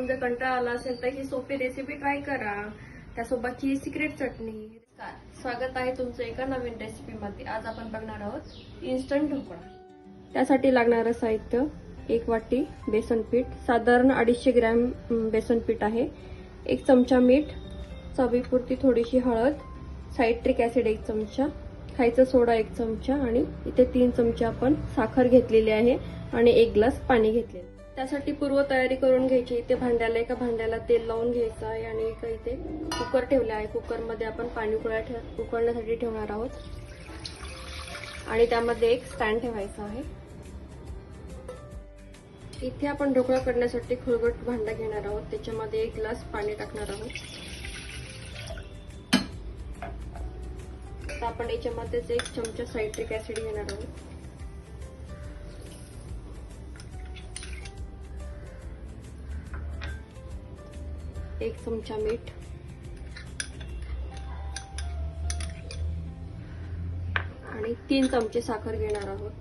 जर कंटाळा आला असेल तर ही सोपी रेसिपी ट्राय करा, त्यासोबतची सिक्रेट चटणी. स्वागत आहे तुमचं एका नवीन रेसिपीमध्ये. आज आपण बघणार आहोत इन्स्टंट ढोकळा. त्यासाठी लागणारं साहित्य: 1 वाटी बेसन पीठ, साधारण 250 ग्रॅम बेसन पीठ आहे, 1 चमचा मीठ, चवीपुरती थोडीशी हळद, सायट्रिक ऍसिड 1 चमचा, खायचा सोडा 1 चमचा आणि इथे 3 चमचे आपण साखर घेतलेली आहे आणि 1 ग्लास पाणी घेतलेले. त्यासाठी पूर्व तयारी करून घ्यायची. इथे एका भांड्याला तेल लावून घ्यायचं आहे आणि इथे कुकर ठेवला आहे. कुकरमध्ये आपण पाणी उकळण्यासाठी ठेवणार आहोत आणि त्यामध्ये एक स्टँड ठेवायचा आहे. इथे आपण ढोकळा करण्यासाठी खुळगट भांडा घेणार आहोत. त्याच्यामध्ये 1 ग्लास पाणी टाकणार आहोत. आता आपण याच्यामध्येच 1 चमचा सायट्रिक ऍसिड घेणार आहोत. एक चमचा मीठ आणि 3 चमचे साखर घेणार आहोत.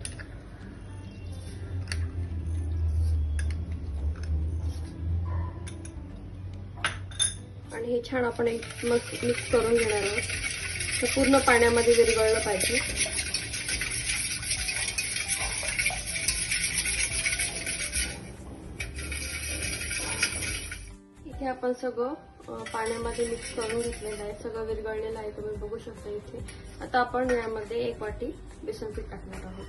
आणि हे छान आपण मिक्स करून घेणार आहोत. हे पूर्ण पाण्यामध्ये विरघळलं पाहिजे. इथे आपण सगळं पाण्यामध्ये मिक्स करून घेतलेलं आहे. सगळं विरघळलेलं आहे, तुम्ही बघू शकता इथे. आता आपण यामध्ये 1 वाटी बेसन पीठ टाकणार आहोत.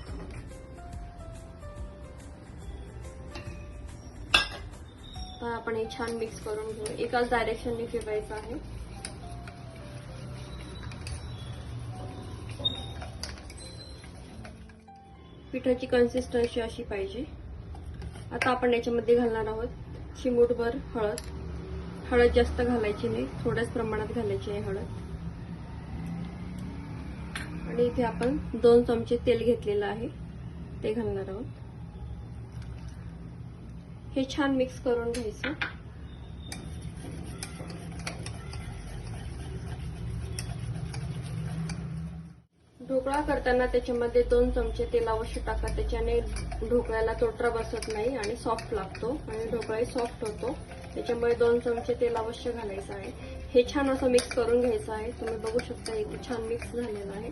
तर आपण हे छान मिक्स करून घेऊ. एकाच डायरेक्शनने फिरवायचं आहे. पिठाची कन्सिस्टन्सी अशी पाहिजे. आता आपण याच्यामध्ये घालणार आहोत चिमूटभर हळद. हळद जास्त घालायची नाही, थोड्याच प्रमाणात घालायची आहे हळद. आणि इथे आपण 2 चमचे तेल घेतलेलं आहे, ते घालणार आहोत. हे छान मिक्स करून घ्यायचं. ढोकळा करताना त्याच्यामध्ये 2 चमचे तेल अवश्य टाका. त्याच्याने ढोकळ्याला तोटरा बसत नाही आणि सॉफ्ट लागतो आणि ढोकळाही सॉफ्ट होतो. त्याच्यामुळे 2 चमचे तेल अवश्य घालायचं आहे. हे छान असं मिक्स करून घ्यायचं आहे. तुम्ही बघू शकता इथे छान मिक्स झालेलं आहे.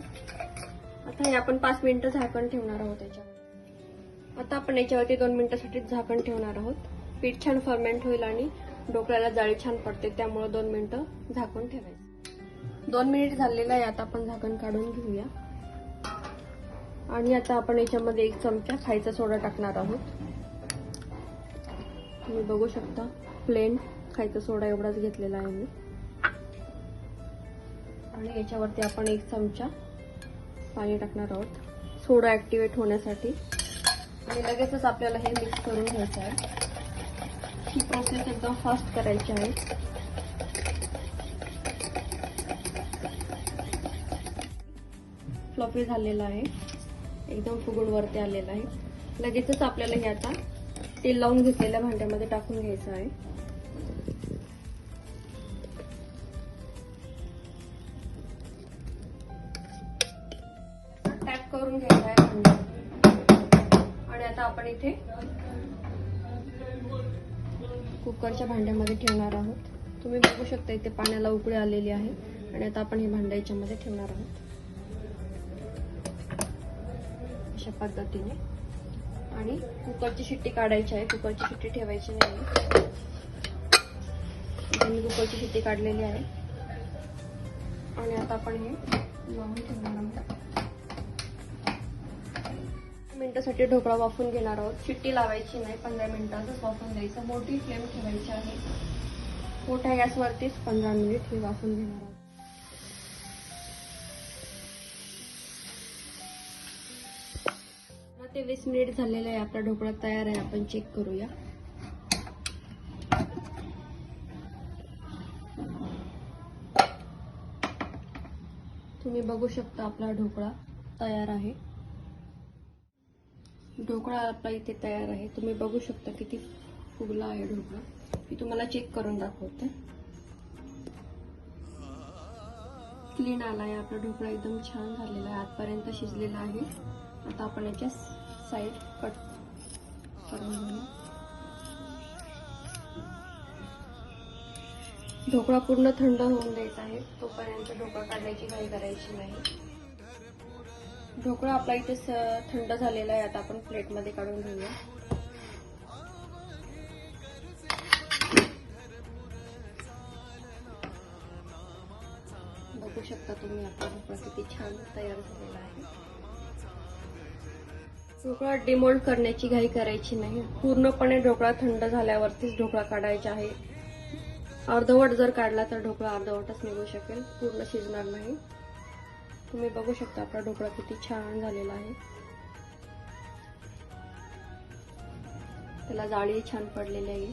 आता हे आपण 5 मिनिटं झाकण ठेवणार आहोत याच्यावर. आता आपण याच्यावरती 2 मिनिटांसाठी झाकण ठेवणार आहोत. पीठ छान फर्मेंट होईल आणि ढोकळ्याला जाळी छान पडते, त्यामुळे 2 मिनिटं झाकून ठेवायचं. 2 मिनिट झालेलं आहे. आता आपण झाकण काढून घेऊया. आणि आता आपण याच्यामध्ये 1 चमचा खायचा सोडा टाकणार आहोत. तुम्ही बघू शकता प्लेन खायचा सोडा एवढाच घेतलेला आहे मी. आणि याच्यावरती आपण 1 चमचा पाणी टाकणार आहोत सोडा ऍक्टिव्हेट होण्यासाठी. आणि लगेचच आपल्याला हे मिक्स करून घ्यायचं आहे. ही प्रोसेस एकदम फास्ट करायची आहे. फ्लफी झालेला आहे, एकदम फुगून वरती आलेला आहे. लगेचच आपल्याला हे आता तेल लावून घेतलेल्या भांड्यामध्ये टाकून घ्यायचं आहे. टॅप करून घ्यायचं आहे भांड्यात. आणि आता आपण इथे कुकरच्या भांड्यामध्ये ठेवणार आहोत. तुम्ही बघू शकता इथे पाण्याला उकळी आलेली आहे. आणि आता आपण हे भांडं याच्यामध्ये ठेवणार आहोत अशा पद्धतीने. आणि कुकरची शिट्टी काढायची आहे. कुकरची शिट्टी ठेवायची नाही. मी कुकरची शिट्टी काढलेली आहे. आणि आता आपण हे लावून ठेवणार आहोत. मिनिटासाठी ढोकळा वाफून घेणार आहोत. शिट्टी लावायची नाही, 15 मिनिटातच वाफून द्यायचं. मोठी फ्लेम ठेवायची आहे. मोठ्या गॅसवरतीच 15 मिनिट हे वाफून घेणार आहोत. ते 20 मिनिट झालेले आहे. आपला ढोकळा तयार आहे. आपण चेक करूया. तुम्ही बघू शकता आपला ढोकळा तयार आहे. ढोकळा आपला इथे तयार आहे. तुम्ही बघू शकता किती फुगला आहे ढोकळा. मी तुम्हाला चेक करून दाखवते. क्लीन आला आहे आपला ढोकळा. एकदम छान झालेला आहे. आतपर्यंत शिजलेला आहे. आता आपण याच्या साइड कट करून घेऊ. ढोकळा पूर्ण थंड होऊन द्यायचा आहे, तोपर्यंत ढोकळा काढण्याची घाई करायची नाही. ढोकळा आपला इथे थंड झालेला आहे. आता आपण प्लेटमध्ये काढून घेऊया. बघू शकता तुम्ही आपला ढोकळा किती छान तयार झालेला आहे. ढोकळा डिमोल्ड करण्याची घाई करायची नाही. पूर्णपणे ढोकळा थंड झाल्यावरतीच ढोकळा काढायचा आहे. अर्धवट जर काढला तर ढोकळा अर्धवटच निघू शकेल, पूर्ण शिजणार नाही. तुम्ही बघू शकता आपला ढोकळा किती छान झालेला आहे. त्याला जाळी छान पडलेली आहे.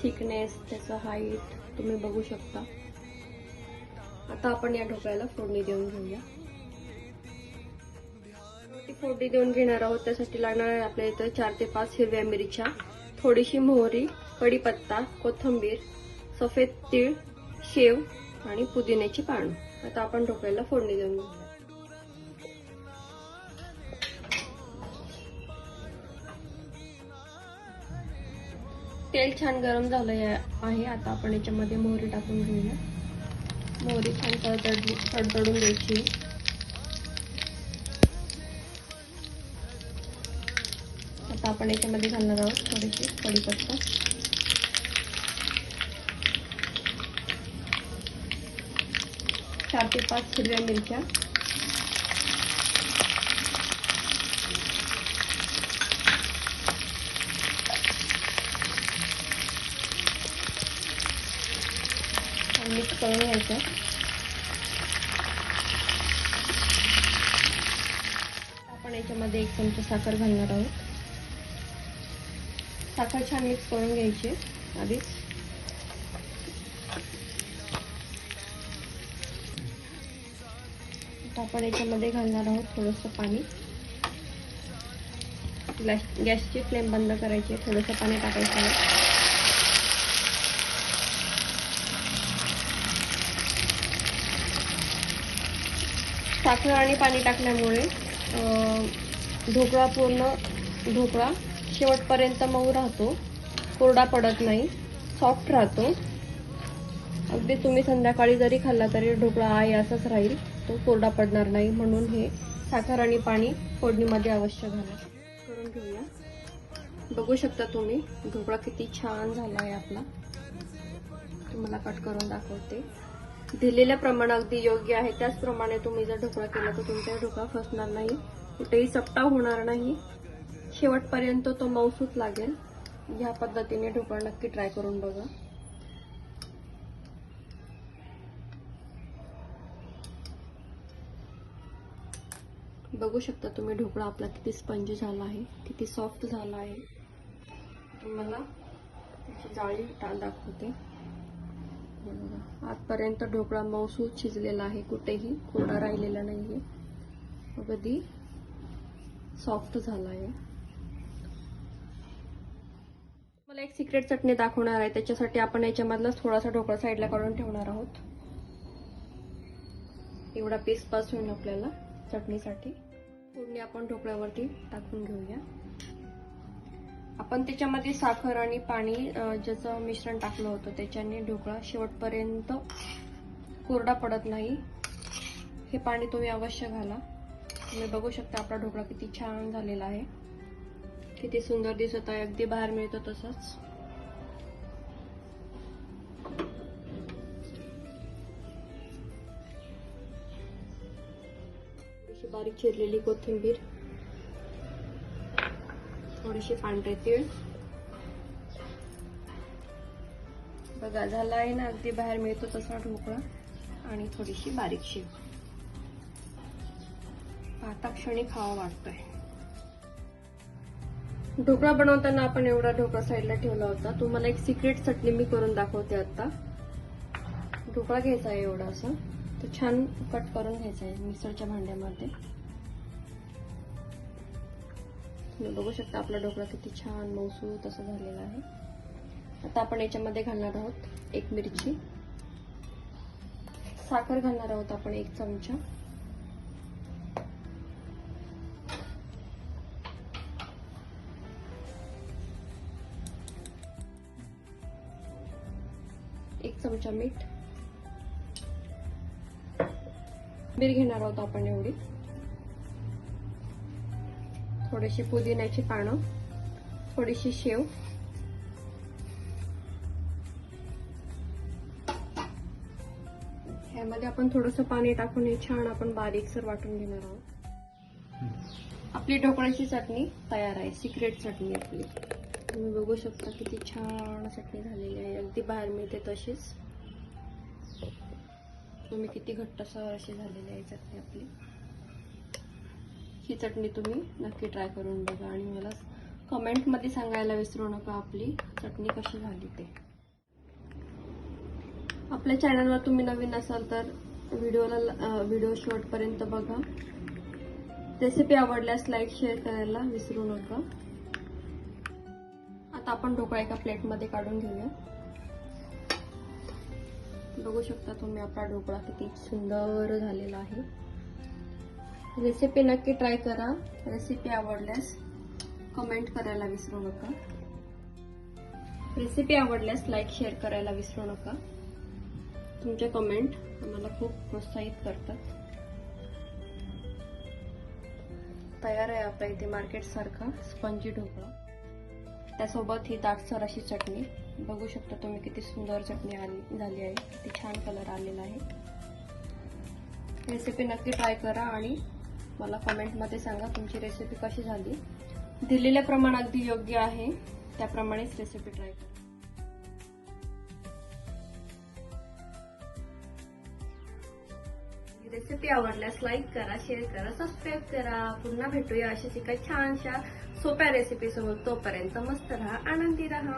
थिकनेस, त्याचा हाईट तुम्ही बघू शकता. आता आपण या ढोकळ्याला फोडणी देऊन घेऊया. फोडणी देऊन घेणार आहोत. त्यासाठी लागणार आहे आपल्या इथं 4 ते 5 हिरव्या मिरच्या, थोडीशी मोहरी, कढीपत्ता, कोथिंबीर, सफेद तीळ, शेव आणि पुदिन्याची पानं. आता आपण ढोकळ्याला फोडणी देऊन घेऊया. तेल छान गरम झालं आहे. आता आपण याच्यामध्ये मोहरी टाकून घेऊया. मोहरी छान तडतडून द्यायची. आता आपण याच्यामध्ये घालणार आहोत थोडीशी कढीपत्ता, 4 ते 5 हिरव्या मिरच्या, मिक्स करून घ्यायचं. आपण याच्यामध्ये 1 चमचा साखर घालणार आहोत. साखर छान मिक्स करून घ्यायची आधीच. आपण याच्यामध्ये घालणार आहोत थोडंसं पाणी. गॅसची फ्लेम बंद करायची, थोडंसं पाणी टाकायचं आहे. साखर आणि पाणी टाकल्यामुळे ढोकळा शेवटपर्यंत मऊ राहतो, कोरडा पडत नाही, सॉफ्ट राहतो. अगदी तुम्ही संध्याकाळी जरी खाल्ला तरी ढोकळा आहे असाच राहील, तो कोरडा पडणार नाही. म्हणून हे साखर आणि पाणी फोडणीमध्ये अवश्य घाला. करून घेऊया. बघू शकता तुम्ही ढोकळा किती छान झाला आहे आपला. तुम्हाला कट करून दाखवते. दिलेल्या प्रमाण अगदी योग्य आहे. त्याचप्रमाणे तुम्ही जर ढोकळा केला तर तुमचा ढोकळा फसणार नाही, कुठेही चपटा होणार नाही, शेवटपर्यंत तो मऊसूत लागेल. ह्या पद्धतीने ढोकळा नक्की ट्राय करून बघा. बघू शकता तुम्ही ढोकळा आपला किती स्पंजी झाला आहे, किती सॉफ्ट झाला आहे. तुम्हाला त्याची जाळी दाखवते. आजपर्यंत ढोकळा मऊसूत शिजलेला आहे, कुठेही कोरडा राहिलेला नाहीये, अगदी सॉफ्ट झाला आहे. मला एक सिक्रेट चटणी दाखवणार आहे. त्याच्यासाठी आपण याच्यामधला थोडासा ढोकळा साईडला काढून ठेवणार आहोत. एवढा पीस पास होईल आपल्याला चटणीसाठी. फोडणी आपण ढोकळ्यावरती टाकून घेऊया. आपण त्याच्यामध्ये साखर आणि पाणी ज्याचं मिश्रण टाकलं होतं त्याच्याने ढोकळा शेवटपर्यंत कोरडा पडत नाही. हे पाणी तुम्ही अवश्य घाला. तुम्ही बघू शकता आपला ढोकळा किती छान झालेला आहे, किती सुंदर दिसत आहे, अगदी बाहेर मिळतो तसंच. थोडीशी बारीक चिरलेली कोथिंबीर, थोडीशी पांढरे तीळ. बघा झाला आहे ना अगदी बाहेर मिळतो तसा ढोकळा. आणि थोडीशी बारीक शेव. आता क्षणी खावा वाटतोय. ढोकळा बनवताना आपण एवढा ढोकळा साईडला ठेवला होता. तुम्हाला एक सिक्रेट चटणी मी करून दाखवते आता. ढोकळा घ्यायचा आहे एवढा असं, तो छान कट करून घ्यायचा आहे मिक्सरच्या भांड्यामध्ये. तुम्ही बघू शकता आपला ढोकळा किती छान मऊसूत असं झालेला आहे. आता आपण याच्यामध्ये घालणार आहोत 1 मिरची, साखर घालणार आहोत आपण 1 चमचा, 1 चमचा मीठ, कोथिंबीर घेणार आहोत आपण एवढी, थोडीशी पुदिन्याची पानं, थोडीशी शेव, ह्यामध्ये आपण थोडंसं पाणी टाकून हे छान आपण बारीकसर वाटून घेणार आहोत. आपली ढोकळ्याची चटणी तयार आहे, सिक्रेट चटणी आपली. तुम्ही बघू शकता किती छान चटणी झालेली आहे, अगदी बाहेर मिळते तशीच. तुम्ही किती घट्टसर अशी झालेली आहे चटणी आपली. ही चटणी तुम्ही नक्की ट्राय करून बघा आणि मला कमेंटमध्ये सांगायला विसरू नका आपली चटणी कशी झाली ते. आपल्या चॅनलवर तुम्ही नवीन असाल तर व्हिडिओ शेवटपर्यंत बघा. रेसिपी आवडल्यास लाईक शेअर करायला विसरू नका. आता आपण ढोकळा एका प्लेटमध्ये काढून घेऊया. बघू शकता तुम्ही आपला ढोकळा किती सुंदर झालेला आहे. रेसिपी नक्की ट्राय करा. रेसिपी आवडल्यास कमेंट करायला विसरू नका. रेसिपी आवडल्यास लाईक शेअर करायला विसरू नका. तुमचे कमेंट आम्हाला खूप प्रोत्साहित करतात. तयार आहे आपल्या इथे मार्केट सारखा स्पंजी ढोकळा, त्यासोबत ही दाटसर अशी चटणी. बघू शकता तुम्ही किती सुंदर चटणी झाली आहे, किती छान कलर आलेला आहे. रेसिपी नक्की ट्राय करा आणि मला कमेंटमध्ये सांगा तुमची रेसिपी कशी झाली. दिलेले प्रमाण अगदी योग्य आहे, त्याप्रमाणेच रेसिपी ट्राय करा. रेसिपी आवडल्यास लाईक करा, शेअर करा, सबस्क्राईब करा. पुन्हा भेटूया अशाच एका छानशा सोप्या रेसिपी सोबत. तोपर्यंत मस्त राहा, आनंदी राहा.